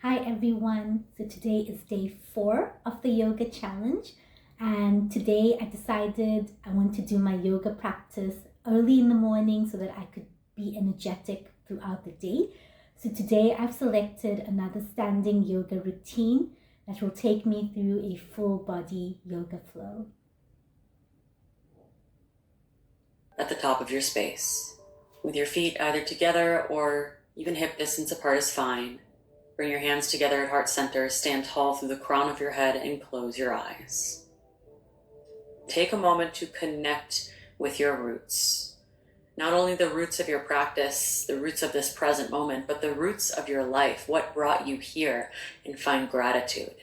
Hi everyone. So today is day 4 of the yoga challenge, and today I decided I want to do my yoga practice early in the morning so that I could be energetic throughout the day. So today I've selected another standing yoga routine that will take me through a full body yoga flow. At the top of your space, with your feet either together or even hip distance apart is fine. Bring your hands together at heart center, stand tall through the crown of your head, and close your eyes. Take a moment to connect with your roots. Not only the roots of your practice, the roots of this present moment, but the roots of your life, what brought you here, and find gratitude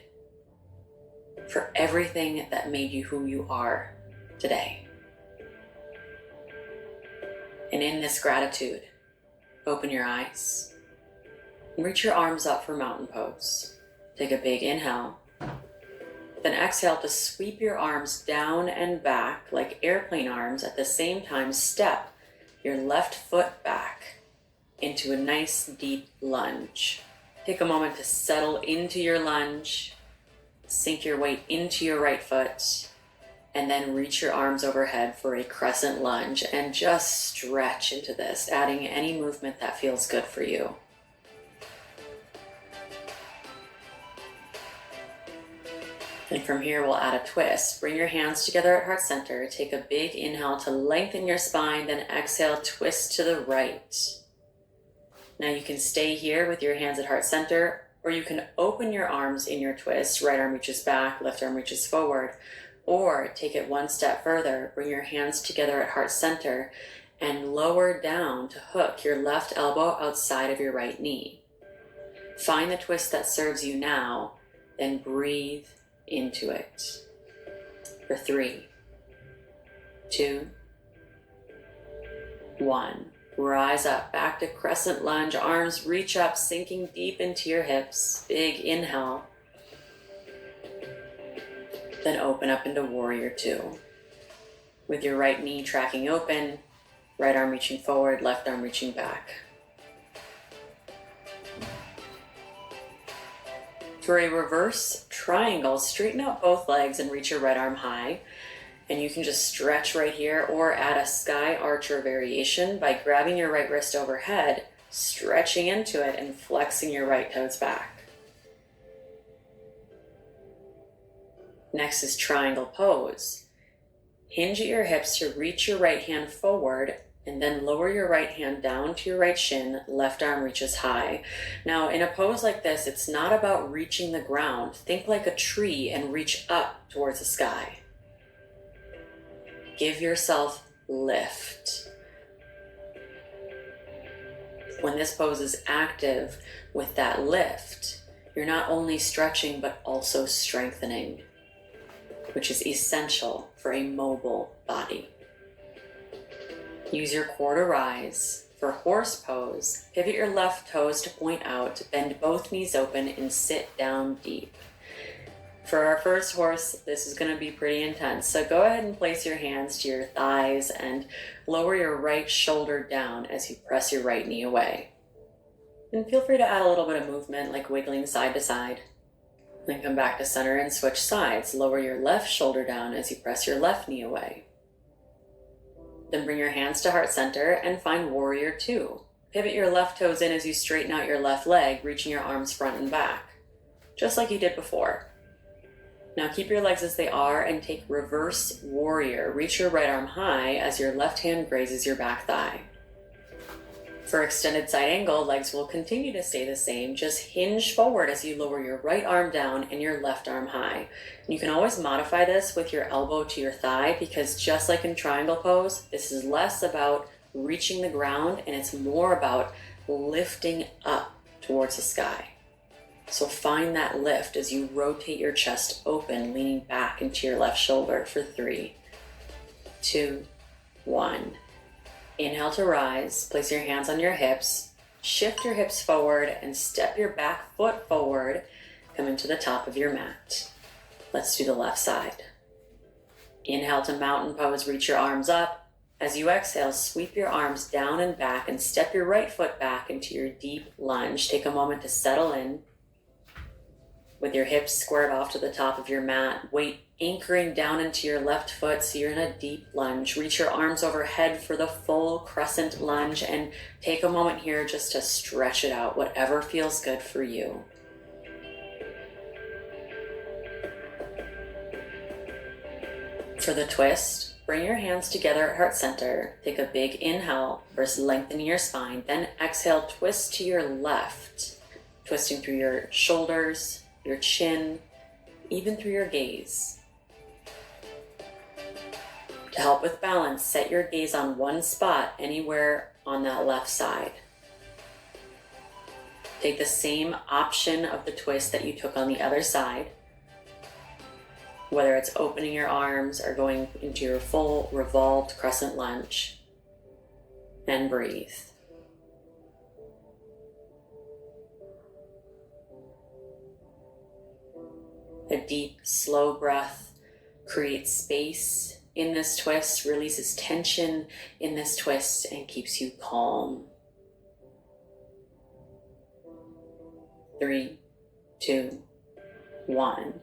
for everything that made you who you are today. And in this gratitude, open your eyes. Reach your arms up for mountain pose. Take a big inhale. Then exhale to sweep your arms down and back like airplane arms. At the same time, step your left foot back into a nice deep lunge. Take a moment to settle into your lunge. Sink your weight into your right foot. And then reach your arms overhead for a crescent lunge and just stretch into this, adding any movement that feels good for you. And from here, we'll add a twist. Bring your hands together at heart center. Take a big inhale to lengthen your spine, then exhale, twist to the right. Now you can stay here with your hands at heart center, or you can open your arms in your twist. Right arm reaches back, left arm reaches forward. Or take it one step further. Bring your hands together at heart center and lower down to hook your left elbow outside of your right knee. Find the twist that serves you now, then breathe into it. For 3, 2, 1. Rise up, back to crescent lunge. Arms reach up, sinking deep into your hips. Big inhale. Then open up into warrior 2. With your right knee tracking open, right arm reaching forward, left arm reaching back. For a reverse triangle, straighten out both legs and reach your right arm high. And you can just stretch right here or add a sky archer variation by grabbing your right wrist overhead, stretching into it, and flexing your right toes back. Next is triangle pose. Hinge at your hips to reach your right hand forward and then lower your right hand down to your right shin, left arm reaches high. Now, in a pose like this, it's not about reaching the ground. Think like a tree and reach up towards the sky. Give yourself lift. When this pose is active with that lift, you're not only stretching, but also strengthening, which is essential for a mobile body. Use your core to rise. For horse pose, pivot your left toes to point out, bend both knees open, and sit down deep. For our first horse, this is going to be pretty intense. So go ahead and place your hands to your thighs and lower your right shoulder down as you press your right knee away. And feel free to add a little bit of movement, like wiggling side to side. Then come back to center and switch sides. Lower your left shoulder down as you press your left knee away. Then bring your hands to heart center and find warrior 2. Pivot your left toes in as you straighten out your left leg, reaching your arms front and back, just like you did before. Now keep your legs as they are and take reverse warrior. Reach your right arm high as your left hand grazes your back thigh. For extended side angle, legs will continue to stay the same. Just hinge forward as you lower your right arm down and your left arm high. You can always modify this with your elbow to your thigh, because just like in triangle pose, this is less about reaching the ground and it's more about lifting up towards the sky. So find that lift as you rotate your chest open, leaning back into your left shoulder for 3, 2, 1. Inhale to rise, place your hands on your hips, shift your hips forward and step your back foot forward, come into the top of your mat. Let's do the left side. Inhale to mountain pose, reach your arms up. As you exhale, sweep your arms down and back and step your right foot back into your deep lunge. Take a moment to settle in. with your hips squared off to the top of your mat, weight anchoring down into your left foot so you're in a deep lunge. Reach your arms overhead for the full crescent lunge and take a moment here just to stretch it out, whatever feels good for you. For the twist, bring your hands together at heart center. Take a big inhale, first lengthening your spine, then exhale, twist to your left, twisting through your shoulders, your chin, even through your gaze. To help with balance, set your gaze on one spot anywhere on that left side. Take the same option of the twist that you took on the other side, whether it's opening your arms or going into your full revolved crescent lunge, and breathe. A deep, slow breath creates space in this twist, releases tension in this twist, and keeps you calm. 3, 2, 1.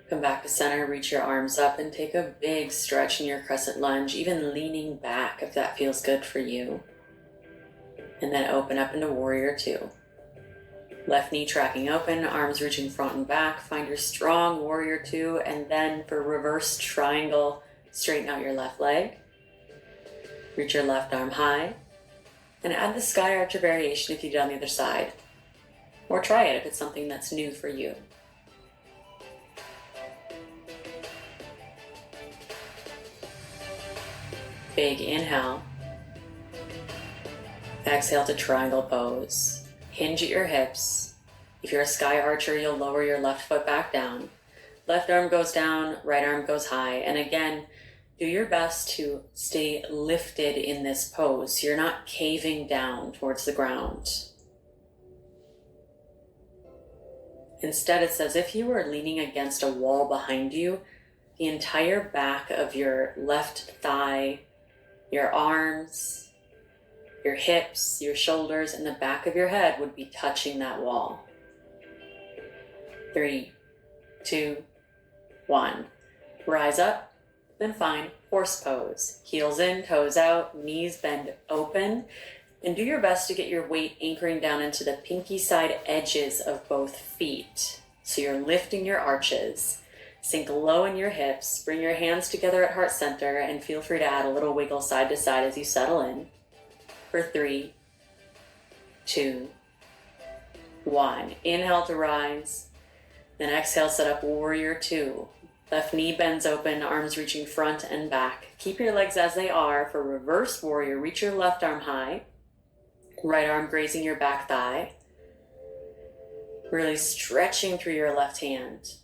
Come back to center, reach your arms up and take a big stretch in your crescent lunge, even leaning back if that feels good for you. And then open up into warrior 2. Left knee tracking open, arms reaching front and back. Find your strong warrior 2, and then for reverse triangle, straighten out your left leg. Reach your left arm high, and add the sky archer variation if you did on the other side. Or try it if it's something that's new for you. Big inhale. Exhale to triangle pose. Hinge at your hips. If you're a sky archer, you'll lower your left foot back down. Left arm goes down, right arm goes high. And again, do your best to stay lifted in this pose so you're not caving down towards the ground. Instead, it's as if you were leaning against a wall behind you. The entire back of your left thigh, your arms, your hips, your shoulders, and the back of your head would be touching that wall. 3, 2, 1. Rise up, then find horse pose. Heels in, toes out, knees bend open, and do your best to get your weight anchoring down into the pinky side edges of both feet. So you're lifting your arches. Sink low in your hips, bring your hands together at heart center, and feel free to add a little wiggle side to side as you settle in. For 3, 2, 1. Inhale to rise, then exhale, set up warrior 2. Left knee bends open, arms reaching front and back. Keep your legs as they are. For reverse warrior, reach your left arm high, right arm grazing your back thigh. Really stretching through your left hand.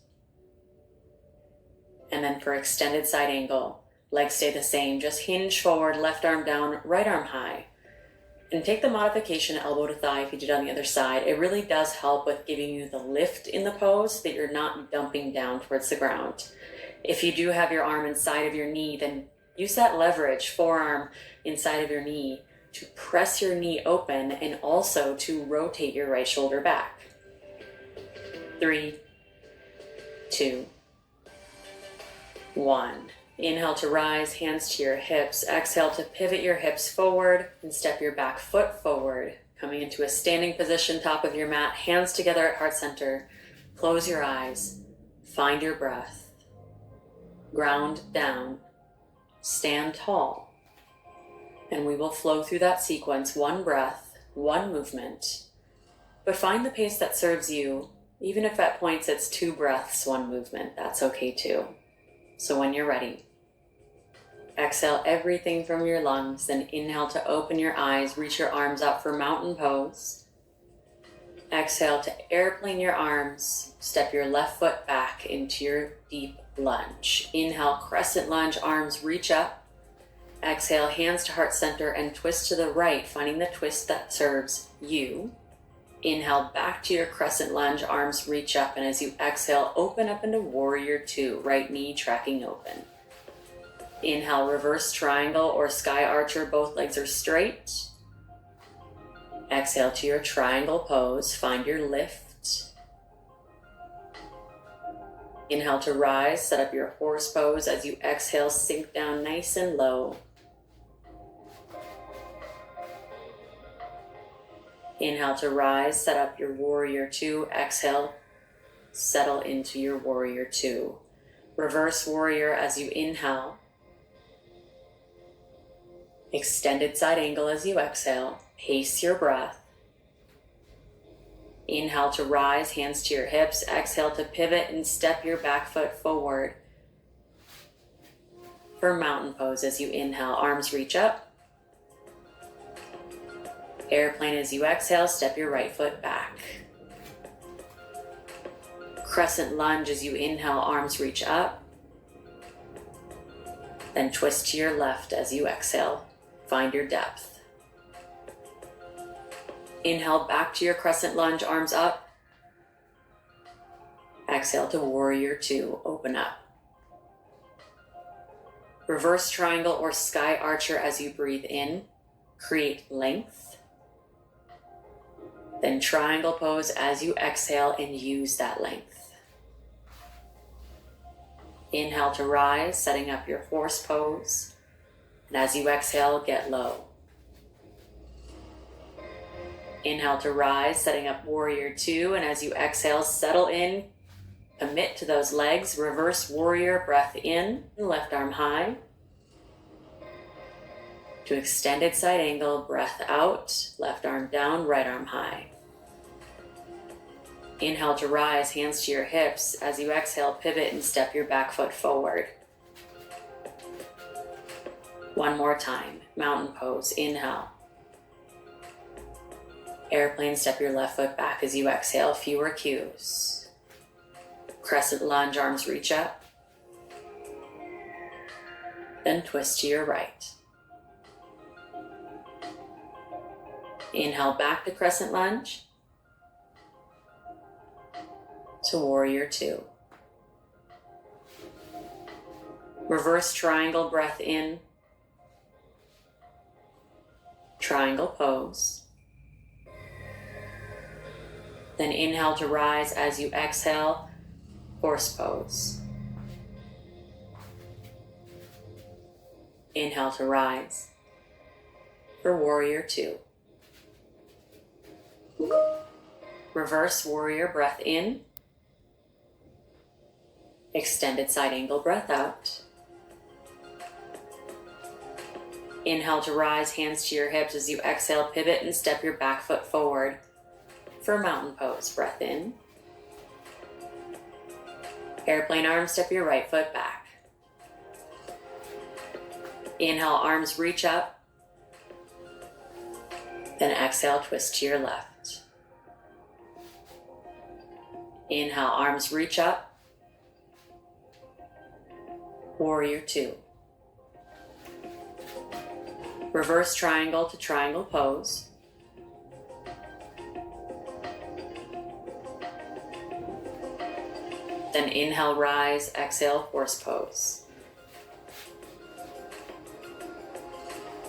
And then for extended side angle, legs stay the same, just hinge forward, left arm down, right arm high. And take the modification elbow to thigh if you did on the other side. It really does help with giving you the lift in the pose so that you're not dumping down towards the ground. If you do have your arm inside of your knee, then use that leverage, forearm inside of your knee, to press your knee open and also to rotate your right shoulder back. 3, 2, 1. Inhale to rise, hands to your hips. Exhale to pivot your hips forward and step your back foot forward. Coming into a standing position, top of your mat, hands together at heart center. Close your eyes. Find your breath. Ground down. Stand tall. And we will flow through that sequence, one breath, one movement. But find the pace that serves you. Even if at points it's 2 breaths, 1 movement, that's okay too. So when you're ready, exhale everything from your lungs, then inhale to open your eyes, reach your arms up for mountain pose. Exhale to airplane your arms, step your left foot back into your deep lunge. Inhale, crescent lunge, arms reach up. Exhale, hands to heart center and twist to the right, finding the twist that serves you. Inhale back to your crescent lunge, arms reach up, and as you exhale, open up into warrior 2, right knee tracking open. Inhale, reverse triangle or sky archer, both legs are straight. Exhale to your triangle pose, find your lift. Inhale to rise, set up your horse pose. As you exhale, sink down nice and low. Inhale to rise, set up your warrior two. Exhale, settle into your warrior two. Reverse warrior as you inhale. Extended side angle as you exhale. Pace your breath. Inhale to rise, hands to your hips. Exhale to pivot and step your back foot forward. For mountain pose as you inhale, arms reach up. Airplane as you exhale, step your right foot back. Crescent lunge as you inhale, arms reach up. Then twist to your left as you exhale. Find your depth. Inhale back to your crescent lunge, arms up. Exhale to warrior two, open up. Reverse triangle or sky archer as you breathe in, create length. Then triangle pose as you exhale and use that length. Inhale to rise, setting up your horse pose. And as you exhale, get low. Inhale to rise, setting up warrior two. And as you exhale, settle in, commit to those legs. Reverse warrior, breath in, left arm high. To extended side angle, breath out, left arm down, right arm high. Inhale to rise, hands to your hips. As you exhale, pivot and step your back foot forward. One more time, mountain pose, inhale. Airplane, step your left foot back as you exhale, fewer cues. Crescent lunge, arms reach up. Then twist to your right. Inhale back to crescent lunge. To warrior two. Reverse triangle, breath in. Triangle pose. Then inhale to rise as you exhale, horse pose. Inhale to rise for warrior two. Reverse warrior, breath in. Extended side angle, breath out. Inhale to rise, hands to your hips. As you exhale, pivot and step your back foot forward. For mountain pose, breath in. Airplane arms, step your right foot back. Inhale, arms reach up. Then exhale, twist to your left. Inhale, arms reach up. Warrior two. Reverse triangle to triangle pose. Then inhale, rise, exhale, horse pose.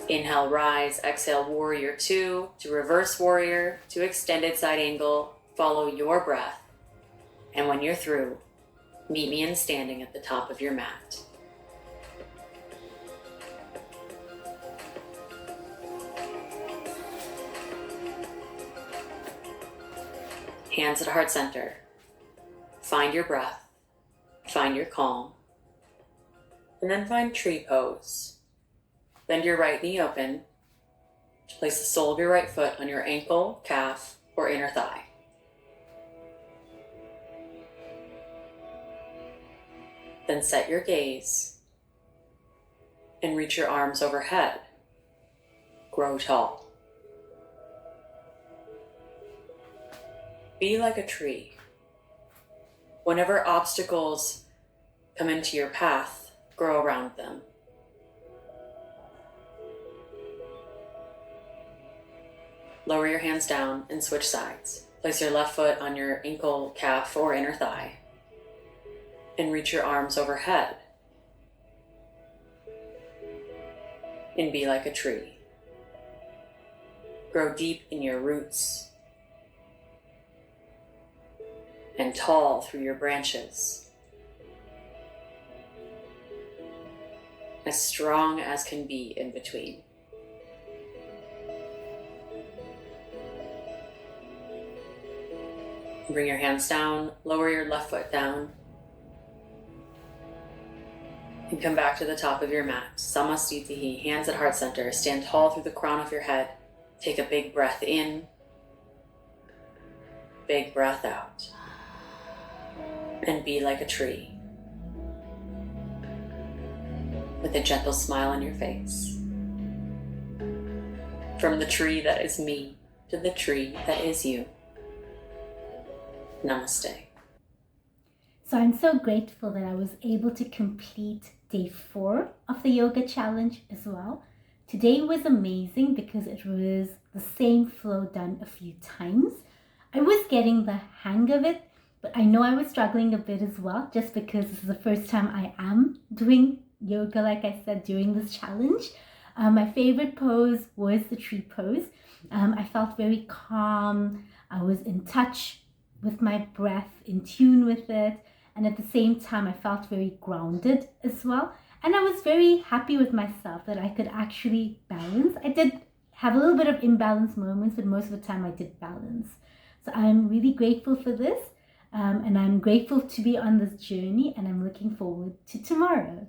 Inhale, rise, exhale, warrior two, to reverse warrior, to extended side angle. Follow your breath. And when you're through, meet me in standing at the top of your mat. Hands at heart center. Find your breath, find your calm, and then find tree pose. Bend your right knee open to place the sole of your right foot on your ankle, calf, or inner thigh. Then set your gaze and reach your arms overhead. Grow tall. Be like a tree. Whenever obstacles come into your path, grow around them. Lower your hands down and switch sides. Place your left foot on your ankle, calf, or inner thigh. And reach your arms overhead. And be like a tree. Grow deep in your roots and tall through your branches. as strong as can be in between. Bring your hands down, lower your left foot down, and come back to the top of your mat. Samasthiti, hands at heart center. Stand tall through the crown of your head. Take a big breath in, big breath out, and be like a tree with a gentle smile on your face. From the tree that is me to the tree that is you. Namaste. So I'm so grateful that I was able to complete day 4 of the yoga challenge as well. Today was amazing because it was the same flow done a few times. I was getting the hang of it, but I know I was struggling a bit as well, just because this is the first time I am doing yoga, like I said, during this challenge. My favorite pose was the tree pose. I felt very calm. I was in touch with my breath, in tune with it. And at the same time, I felt very grounded as well. And I was very happy with myself that I could actually balance. I did have a little bit of imbalance moments, but most of the time I did balance. So I'm really grateful for this. And I'm grateful to be on this journey, and I'm looking forward to tomorrow.